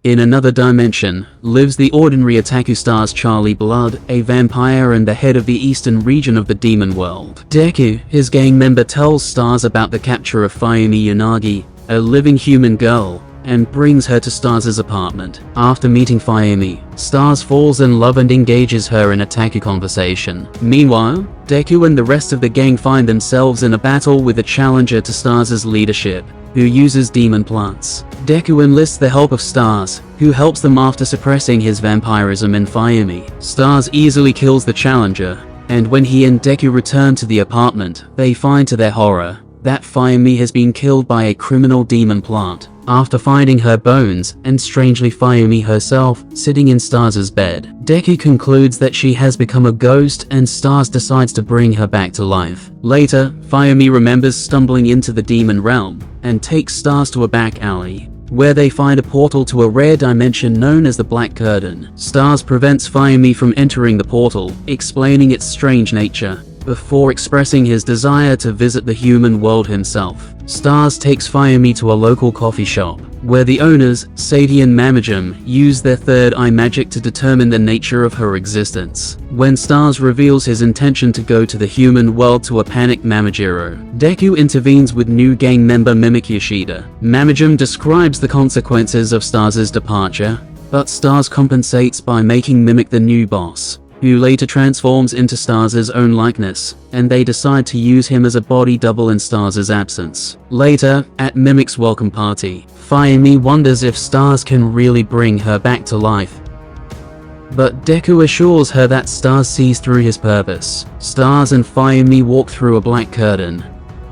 In another dimension, lives the ordinary otaku Staz Charlie Blood, a vampire and the head of the eastern region of the demon world. Deku, his gang member, tells Staz about the capture of Fayumi Yanagi, a living human girl, and brings her to Staz's apartment. After meeting Fayumi, Staz falls in love and engages her in otaku conversation. Meanwhile, Deku and the rest of the gang find themselves in a battle with a challenger to Staz's leadership, who uses demon plants. Deku enlists the help of Staz, who helps them after suppressing his vampirism in Fayumi. Staz easily kills the challenger, and when he and Deku return to the apartment, they find to their horror that Fayumi has been killed by a criminal demon plant. After finding her bones, and strangely Fayumi herself, sitting in Staz's bed, Deku concludes that she has become a ghost and Staz decides to bring her back to life. Later, Fayumi remembers stumbling into the demon realm, and takes Staz to a back alley, where they find a portal to a rare dimension known as the Black Curtain. Staz prevents Fayumi from entering the portal, explaining its strange nature, before expressing his desire to visit the human world himself. Staz takes Fayumi to a local coffee shop, where the owners, Sadie and Mamajim, use their third eye magic to determine the nature of her existence. When Staz reveals his intention to go to the human world to a panicked Mamajiro, Deku intervenes with new gang member Mimic Yoshida. Mamajim describes the consequences of Staz's departure, but Staz compensates by making Mimic the new boss, who later transforms into Staz's own likeness, and they decide to use him as a body double in Staz's absence. Later, at Mimic's welcome party, Fayumi wonders if Staz can really bring her back to life, but Deku assures her that Staz sees through his purpose. Staz and Fayumi walk through a black curtain.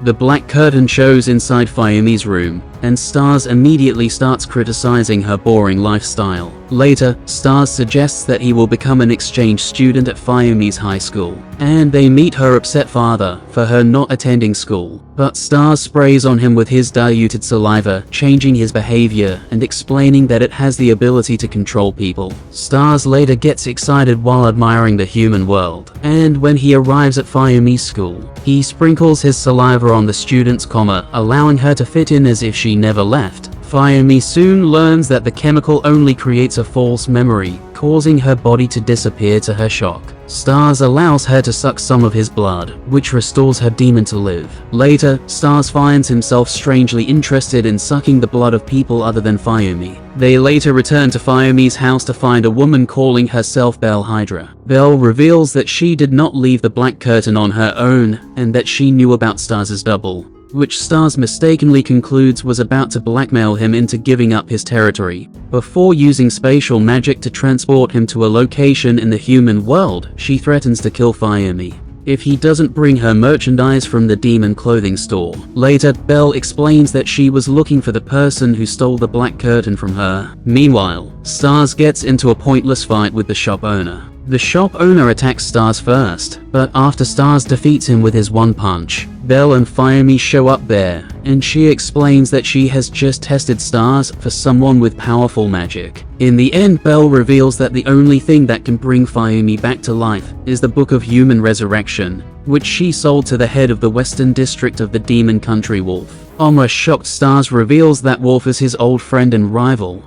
The black curtain shows inside Fayumi's room, and Staz immediately starts criticizing her boring lifestyle. Later, Staz suggests that he will become an exchange student at Fayumi's high school, and they meet her upset father for her not attending school. But Staz sprays on him with his diluted saliva, changing his behavior and explaining that it has the ability to control people. Staz later gets excited while admiring the human world, and when he arrives at Fayumi's school, he sprinkles his saliva on the student's comma, allowing her to fit in as if she never left. Fayumi soon learns that the chemical only creates a false memory, causing her body to disappear to her shock. Staz allows her to suck some of his blood, which restores her demon to live. Later, Staz finds himself strangely interested in sucking the blood of people other than Fayumi. They later return to Fayumi's house to find a woman calling herself Belle Hydra. Belle reveals that she did not leave the Black Curtain on her own, and that she knew about Staz's double, which Staz mistakenly concludes was about to blackmail him into giving up his territory. Before using spatial magic to transport him to a location in the human world, she threatens to kill Fayumi if he doesn't bring her merchandise from the demon clothing store. Later, Belle explains that she was looking for the person who stole the Black Curtain from her. Meanwhile, Staz gets into a pointless fight with the shop owner. The shop owner attacks Staz first, but after Staz defeats him with his one punch, Belle and Fayumi show up there, and she explains that she has just tested Staz for someone with powerful magic. In the end, Belle reveals that the only thing that can bring Fayumi back to life is the Book of Human Resurrection, which she sold to the head of the Western District of the Demon Country, Wolf. Almost shocked, Staz reveals that Wolf is his old friend and rival.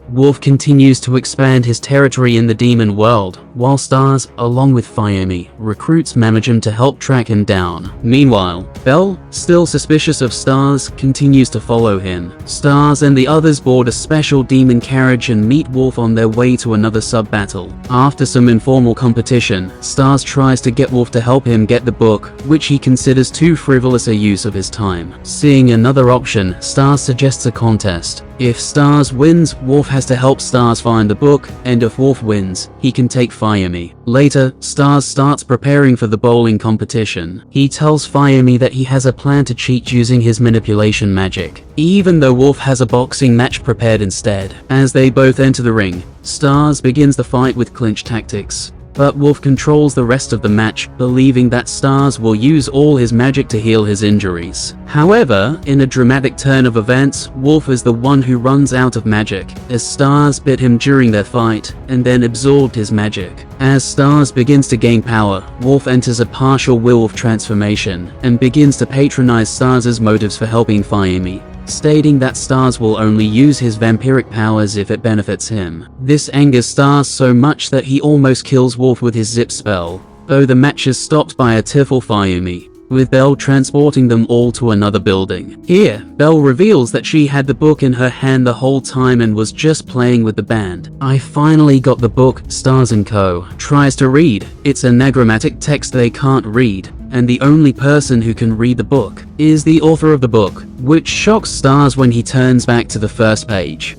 Wolf continues to expand his territory in the demon world, while Staz, along with Fayumi, recruits Mamajim to help track him down. Meanwhile, Belle, still suspicious of Staz, continues to follow him. Staz and the others board a special demon carriage and meet Wolf on their way to another sub-battle. After some informal competition, Staz tries to get Wolf to help him get the book, which he considers too frivolous a use of his time. Seeing another option, Staz suggests a contest. If Staz wins, Wolf has to help Staz find the book, and if Wolf wins, he can take Fayumi. Later, Staz starts preparing for the bowling competition. He tells Fayumi that he has a plan to cheat using his manipulation magic, even though Wolf has a boxing match prepared instead. As they both enter the ring, Staz begins the fight with clinch tactics, but Wolf controls the rest of the match, believing that Staz will use all his magic to heal his injuries. However, in a dramatic turn of events, Wolf is the one who runs out of magic, as Staz bit him during their fight, and then absorbed his magic. As Staz begins to gain power, Wolf enters a partial werewolf transformation, and begins to patronize Staz's motives for helping Fayumi. stating that Staz will only use his vampiric powers if it benefits him. This angers Staz so much that he almost kills Wolf with his zip spell, though the match is stopped by a tearful Fayumi, with Belle transporting them all to another building. Here, Belle reveals that she had the book in her hand the whole time and was just playing with the band. "I finally got the book," Staz and Co. tries to read. It's an anagrammatic text they can't read, and the only person who can read the book is the author of the book, which shocks Staz when he turns back to the first page.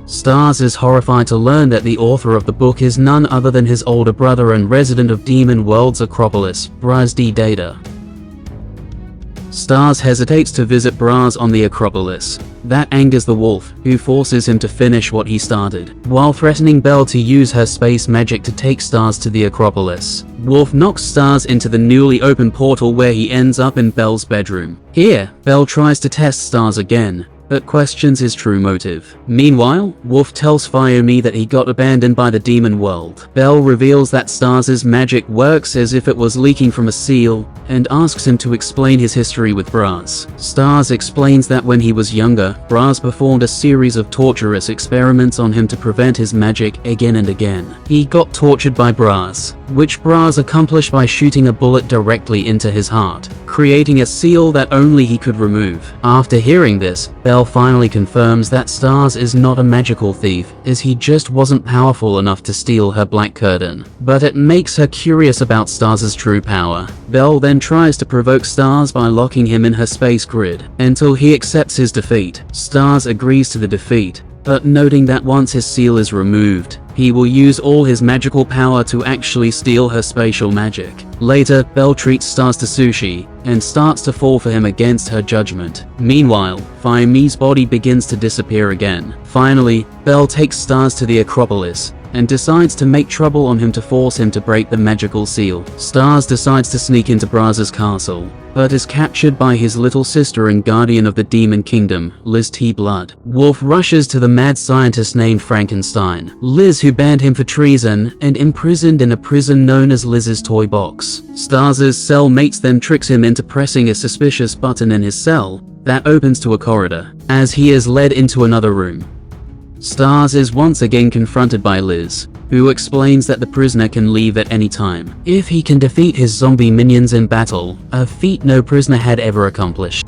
Staz is horrified to learn that the author of the book is none other than his older brother and resident of Demon World's Acropolis, Braz D. Data. Staz hesitates to visit Braz on the Acropolis. That angers the wolf, who forces him to finish what he started, while threatening Belle to use her space magic to take Staz to the Acropolis. Wolf knocks Staz into the newly opened portal where he ends up in Belle's bedroom. Here, Belle tries to test Staz again, but questions his true motive. Meanwhile, Wolf tells Fayumi that he got abandoned by the demon world. Belle reveals that Staz's magic works as if it was leaking from a seal, and asks him to explain his history with Braz. Staz explains that when he was younger, Braz performed a series of torturous experiments on him to prevent his magic again and again. He got tortured by Braz, which Braz accomplished by shooting a bullet directly into his heart, creating a seal that only he could remove. After hearing this, Belle finally confirms that Staz is not a magical thief, as he just wasn't powerful enough to steal her black curtain. But it makes her curious about Staz's true power. Belle then tries to provoke Staz by locking him in her space grid, until he accepts his defeat. Staz agrees to the defeat, but noting that once his seal is removed, he will use all his magical power to actually steal her spatial magic. Later, Belle treats Staz to sushi, and starts to fall for him against her judgment. Meanwhile, Fayumi's body begins to disappear again. Finally, Belle takes Staz to the Acropolis, and decides to make trouble on him to force him to break the magical seal. Staz decides to sneak into Braz's castle, but is captured by his little sister and guardian of the Demon Kingdom, Liz T. Blood. Wolf rushes to the mad scientist named Frankenstein, Liz, who banned him for treason and imprisoned in a prison known as Liz's Toy Box. Staz's cellmates then tricks him into pressing a suspicious button in his cell that opens to a corridor, as he is led into another room. Staz is once again confronted by Liz, who explains that the prisoner can leave at any time if he can defeat his zombie minions in battle, a feat no prisoner had ever accomplished.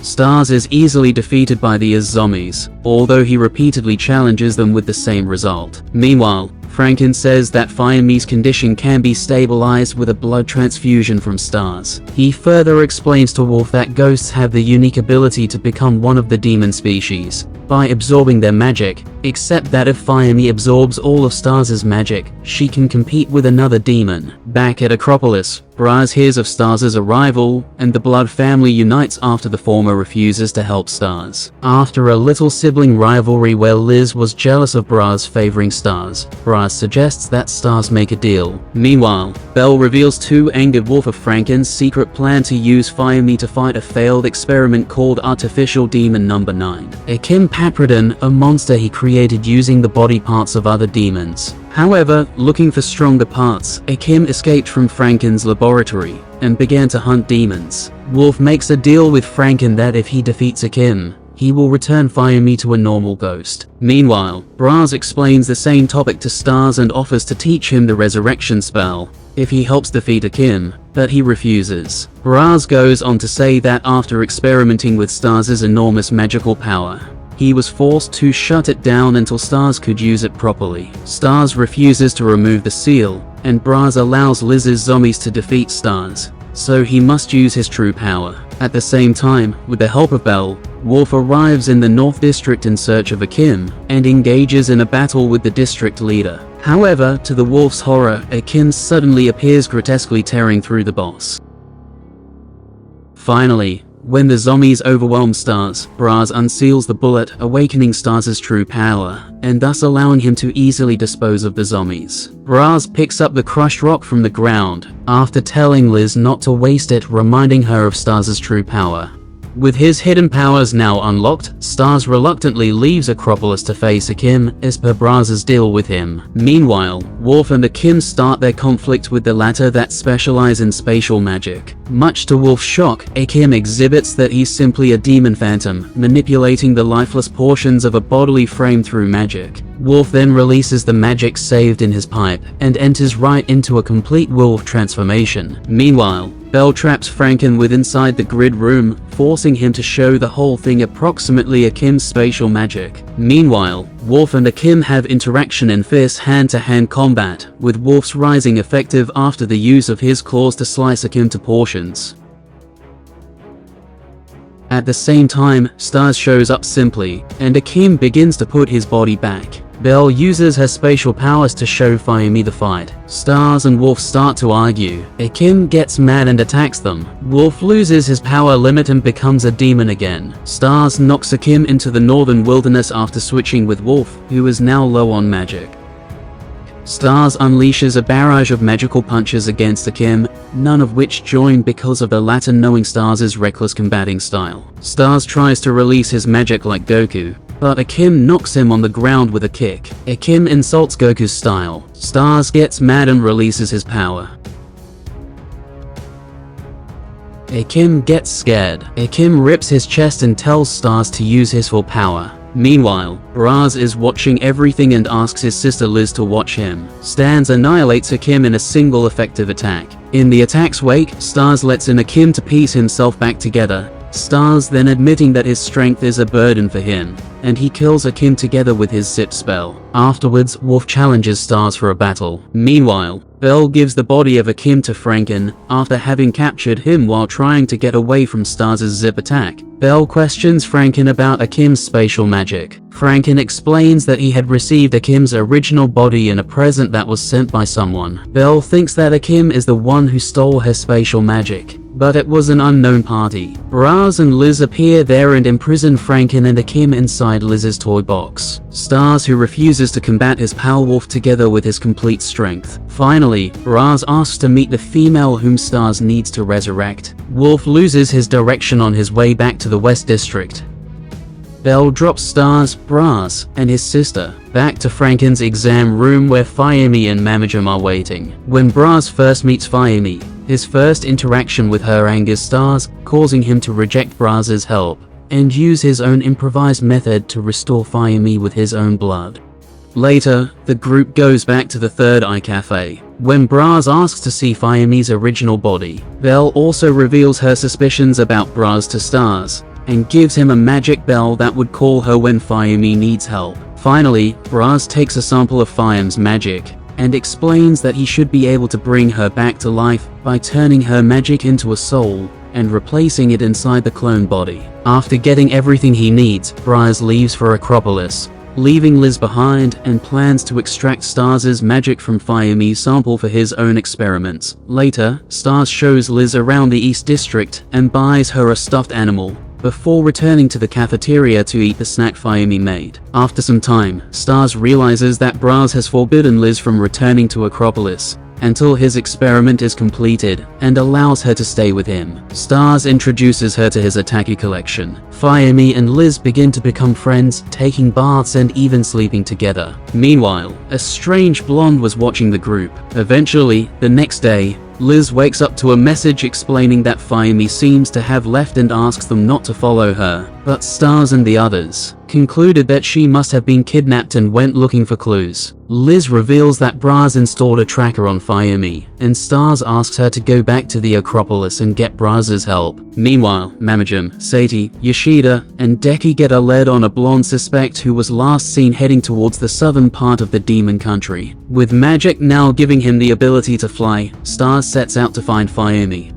Staz is easily defeated by the zombies, although he repeatedly challenges them with the same result. Meanwhile, Franken says that Fayumi's condition can be stabilized with a blood transfusion from Staz. He further explains to Wolf that ghosts have the unique ability to become one of the demon species by absorbing their magic, except that if Fayumi absorbs all of Staz's magic, she can compete with another demon. Back at Acropolis, Braz hears of Staz's arrival, and the Blood family unites after the former refuses to help Staz. After a little sibling rivalry where Liz was jealous of Braz favoring Staz, Braz suggests that Staz make a deal. Meanwhile, Belle reveals to angered Wolf of Franken's secret plan to use Fayumi to fight a failed experiment called Artificial Demon No. 9. Akim Papradon, a monster he created using the body parts of other demons. However, looking for stronger parts, Akim escaped from Franken's laboratory and began to hunt demons. Wolf makes a deal with Franken that if he defeats Akim, he will return Fayumi to a normal ghost. Meanwhile, Braz explains the same topic to Staz and offers to teach him the resurrection spell if he helps defeat Akim, but he refuses. Braz goes on to say that after experimenting with Staz's enormous magical power, he was forced to shut it down until Staz could use it properly. Staz refuses to remove the seal, and Braz allows Liz's zombies to defeat Staz, so he must use his true power. At the same time, with the help of Belle, Wolf arrives in the North District in search of Akim, and engages in a battle with the district leader. However, to the Wolf's horror, Akim suddenly appears grotesquely tearing through the boss. Finally, when the zombies overwhelm Staz, Braz unseals the bullet, awakening Staz's true power, and thus allowing him to easily dispose of the zombies. Braz picks up the crushed rock from the ground, after telling Liz not to waste it, reminding her of Staz's true power. With his hidden powers now unlocked, Staz reluctantly leaves Acropolis to face Akim as per Braz's deal with him. Meanwhile, Worf and Akim start their conflict with the latter that specialize in spatial magic. Much to Worf's shock, Akim exhibits that he's simply a demon phantom, manipulating the lifeless portions of a bodily frame through magic. Worf then releases the magic saved in his pipe and enters right into a complete Worf transformation. Meanwhile, Bell traps Franken within inside the grid room, forcing him to show the whole thing approximately Akim's spatial magic. Meanwhile, Worf and Akim have interaction in fierce hand-to-hand combat, with Worf's rising effective after the use of his claws to slice Akim to portions. At the same time, Staz shows up simply, and Akim begins to put his body back. Bell uses her spatial powers to show Fayumi the fight. Staz and Worf start to argue. Akim gets mad and attacks them. Worf loses his power limit and becomes a demon again. Staz knocks Akim into the northern wilderness after switching with Worf, who is now low on magic. Staz unleashes a barrage of magical punches against Akim, none of which join because of the latter knowing Staz's reckless combating style. Staz tries to release his magic like Goku, but Akim knocks him on the ground with a kick. Akim insults Goku's style. Staz gets mad and releases his power. Akim gets scared. Akim rips his chest and tells Staz to use his full power. Meanwhile, Braz is watching everything and asks his sister Liz to watch him. Staz annihilates Akim in a single effective attack. In the attack's wake, Staz lets in Akim to piece himself back together. Staz then admitting that his strength is a burden for him, and he kills Akim together with his zip spell. Afterwards, Worf challenges Staz for a battle. Meanwhile, Bell gives the body of Akim to Franken, after having captured him while trying to get away from Staz's zip attack. Bell questions Franken about Akim's spatial magic. Franken explains that he had received Akim's original body in a present that was sent by someone. Bell thinks that Akim is the one who stole her spatial magic, but it was an unknown party. Braz and Liz appear there and imprison Franken and Akim inside Liz's toy box. Staz, who refuses to combat his pal Worf together with his complete strength. Finally, Braz asks to meet the female whom Staz needs to resurrect. Worf loses his direction on his way back to the West District. Bell drops Staz, Braz, and his sister back to Franken's exam room where Fayumi and Mamajim are waiting. When Braz first meets Fayumi, his first interaction with her angers Staz, causing him to reject Braz's help and use his own improvised method to restore Fayumi with his own blood. Later, the group goes back to the Third Eye Cafe. When Braz asks to see Fayumi's original body, Bell also reveals her suspicions about Braz to Staz, and gives him a magic bell that would call her when Fayumi needs help. Finally, Braz takes a sample of Fayum's magic, and explains that he should be able to bring her back to life by turning her magic into a soul, and replacing it inside the clone body. After getting everything he needs, Braz leaves for Acropolis, leaving Liz behind, and plans to extract Staz's magic from Fayumi's sample for his own experiments. Later, Staz shows Liz around the East District and buys her a stuffed animal, before returning to the cafeteria to eat the snack Fayumi made. After some time, Staz realizes that Braz has forbidden Liz from returning to Acropolis until his experiment is completed, and allows her to stay with him. Staz introduces her to his Ataki collection. Fayumi and Liz begin to become friends, taking baths and even sleeping together. Meanwhile, a strange blonde was watching the group. Eventually, the next day, Liz wakes up to a message explaining that Fayumi seems to have left and asks them not to follow her, but Staz and the others concluded that she must have been kidnapped and went looking for clues. Liz reveals that Braz installed a tracker on Fayumi, and Staz asks her to go back to the Acropolis and get Braz's help. Meanwhile, Mamajim, Satie, Yoshida, and Deki get a lead on a blonde suspect who was last seen heading towards the southern part of the demon country. With magic now giving him the ability to fly, Staz sets out to find Fayumi.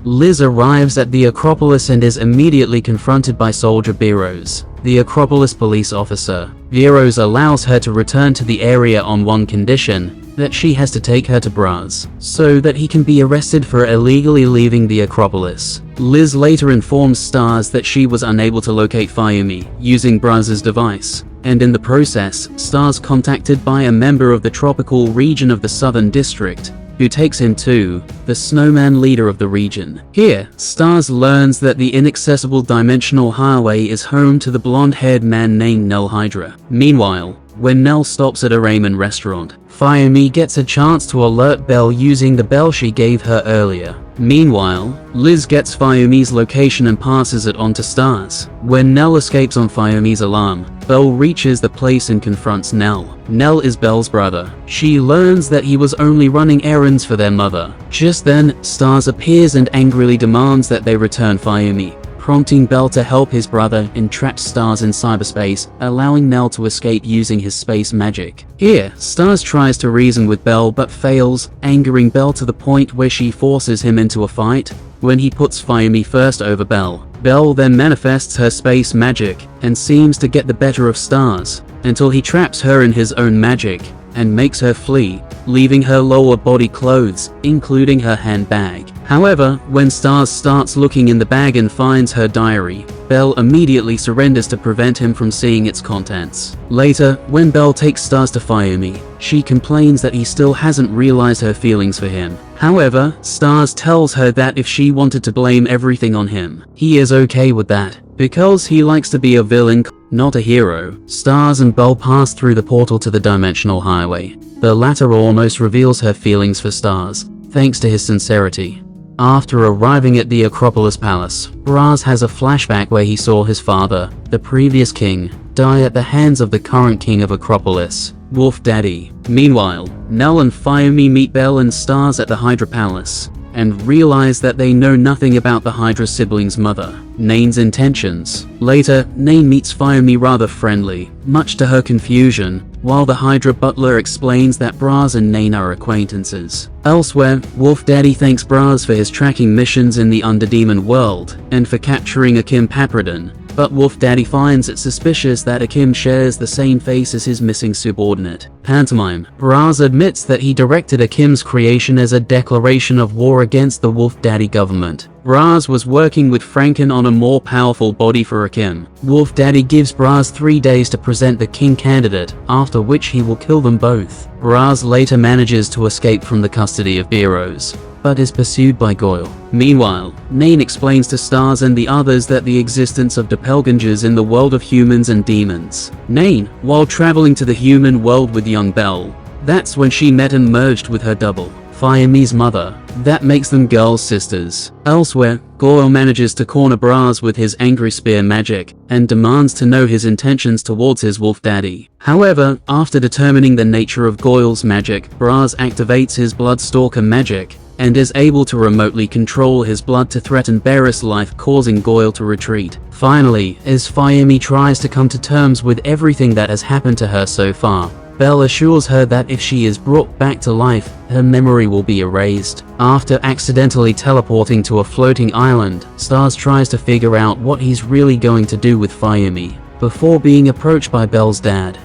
Liz arrives at the Acropolis and is immediately confronted by Soldier Biros, the Acropolis police officer. Biros allows her to return to the area on one condition, that she has to take her to Braz, so that he can be arrested for illegally leaving the Acropolis. Liz later informs Staz that she was unable to locate Fayumi using Braz's device, and in the process, Staz contacted by a member of the tropical region of the Southern District, who takes him to the snowman leader of the region. Here, Staz learns that the inaccessible dimensional highway is home to the blonde-haired man named Nell Hydra. Meanwhile, when Nell stops at a ramen restaurant, Fayumi gets a chance to alert Belle using the bell she gave her earlier. Meanwhile, Liz gets Fayumi's location and passes it on to Staz. When Nell escapes on Fayumi's alarm, Belle reaches the place and confronts Nell. Nell is Belle's brother. She learns that he was only running errands for their mother. Just then, Staz appears and angrily demands that they return Fayumi, prompting Belle to help his brother entrap Staz in cyberspace, allowing Nell to escape using his space magic. Here, Staz tries to reason with Belle but fails, angering Belle to the point where she forces him into a fight. When he puts Fayumi first over Belle, Belle then manifests her space magic and seems to get the better of Staz, until he traps her in his own magic and makes her flee, leaving her lower body clothes, including her handbag. However, when Staz starts looking in the bag and finds her diary, Belle immediately surrenders to prevent him from seeing its contents. Later, when Belle takes Staz to Fayumi, she complains that he still hasn't realized her feelings for him. However, Staz tells her that if she wanted to blame everything on him, he is okay with that, because he likes to be a villain, not a hero. Staz and Belle pass through the portal to the dimensional highway. The latter almost reveals her feelings for Staz, thanks to his sincerity. After arriving at the Acropolis Palace, Braz has a flashback where he saw his father, the previous king, die at the hands of the current king of Acropolis, Wolf Daddy. Meanwhile, Nell and Fayumi meet Belle and Staz at the Hydra Palace, and realize that they know nothing about the Hydra siblings' mother, Nane's intentions. Later, Nane meets Fayumi rather friendly, much to her confusion, while the Hydra butler explains that Braz and Nane are acquaintances. Elsewhere, Wolf Daddy thanks Braz for his tracking missions in the Underdemon world, and for capturing Akim Papradon, but Wolf Daddy finds it suspicious that Akim shares the same face as his missing subordinate. Pantomime. Braz admits that he directed Akim's creation as a declaration of war against the Wolf Daddy government. Braz was working with Franken on a more powerful body for Akim. Wolf Daddy gives Braz 3 days to present the king candidate, after which he will kill them both. Braz later manages to escape from the custody of Beros, but is pursued by Goyle. Meanwhile, Nane explains to Staz and the others that the existence of doppelgangers in the world of humans and demons. Nane, while traveling to the human world with young Belle, that's when she met and merged with her double, Fayumi's mother. That makes them girl sisters. Elsewhere, Goyle manages to corner Braz with his angry spear magic, and demands to know his intentions towards his Wolf Daddy. However, after determining the nature of Goyle's magic, Braz activates his Bloodstalker magic, and is able to remotely control his blood to threaten Beres' life, causing Goyle to retreat. Finally, as Fayumi tries to come to terms with everything that has happened to her so far, Belle assures her that if she is brought back to life, her memory will be erased. After accidentally teleporting to a floating island, Staz tries to figure out what he's really going to do with Fayumi, before being approached by Belle's dad.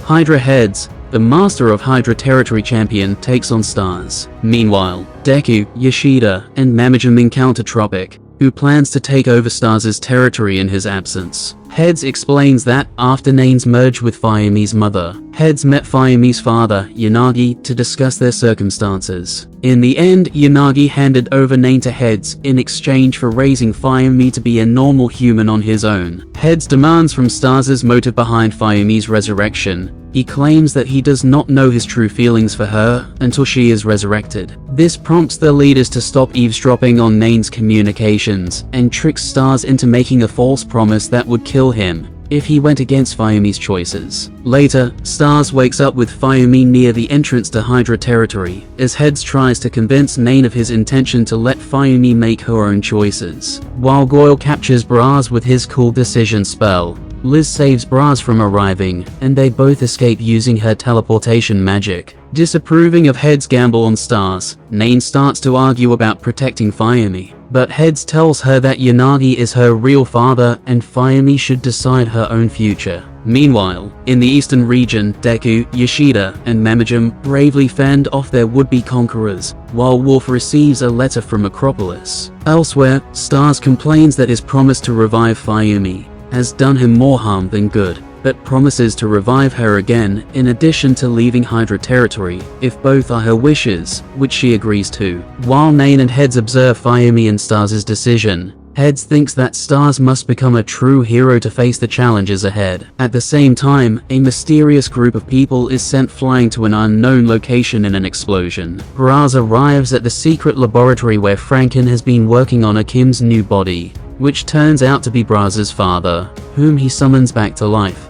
Hydra heads. The Master of Hydra Territory Champion takes on Staz. Meanwhile, Deku, Yoshida, and Mamajim encounter Tropic, who plans to take over Staz's territory in his absence. Heads explains that, after Nane's merge with Fayumi's mother, Heads met Fayumi's father, Yanagi, to discuss their circumstances. In the end, Yanagi handed over Nane to Heads, in exchange for raising Fayumi to be a normal human on his own. Heads demands from Staz's motive behind Fayumi's resurrection. He claims that he does not know his true feelings for her until she is resurrected. This prompts the leaders to stop eavesdropping on Nane's communications, and tricks Staz into making a false promise that would kill him if he went against Fayumi's choices. Later, Staz wakes up with Fayumi near the entrance to Hydra territory, as Heads tries to convince Nane of his intention to let Fayumi make her own choices. While Goyle captures Braz with his cool decision spell, Liz saves Braz from arriving, and they both escape using her teleportation magic. Disapproving of Heads' gamble on Staz, Nane starts to argue about protecting Fayumi, but Heads tells her that Yanagi is her real father and Fayumi should decide her own future. Meanwhile, in the eastern region, Deku, Yoshida, and Mamajim bravely fend off their would-be conquerors, while Wolf receives a letter from Acropolis. Elsewhere, Staz complains that his promise to revive Fayumi has done him more harm than good. but promises to revive her again, in addition to leaving Hydra territory, if both are her wishes, which she agrees to. While Nain and Heads observe Fayumi and Staz's decision, Heads thinks that Staz must become a true hero to face the challenges ahead. At the same time, a mysterious group of people is sent flying to an unknown location in an explosion. Braz arrives at the secret laboratory where Franken has been working on Akim's new body, which turns out to be Braz's father, whom he summons back to life.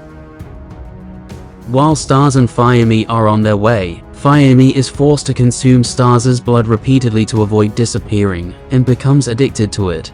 While Staz and Fayumi are on their way, Fayumi is forced to consume Staz's blood repeatedly to avoid disappearing, and becomes addicted to it.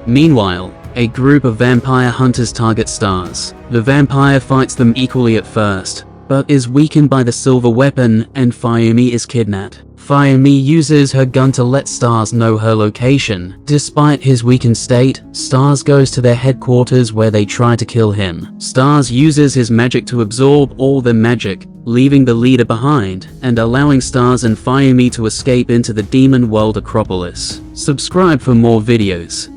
Meanwhile, a group of vampire hunters target Staz. The vampire fights them equally at first, but is weakened by the silver weapon, and Fayumi is kidnapped. Fayumi uses her gun to let Staz know her location. Despite his weakened state, Staz goes to their headquarters where they try to kill him. Staz uses his magic to absorb all their magic, leaving the leader behind, and allowing Staz and Fayumi to escape into the demon world Acropolis. Subscribe for more videos.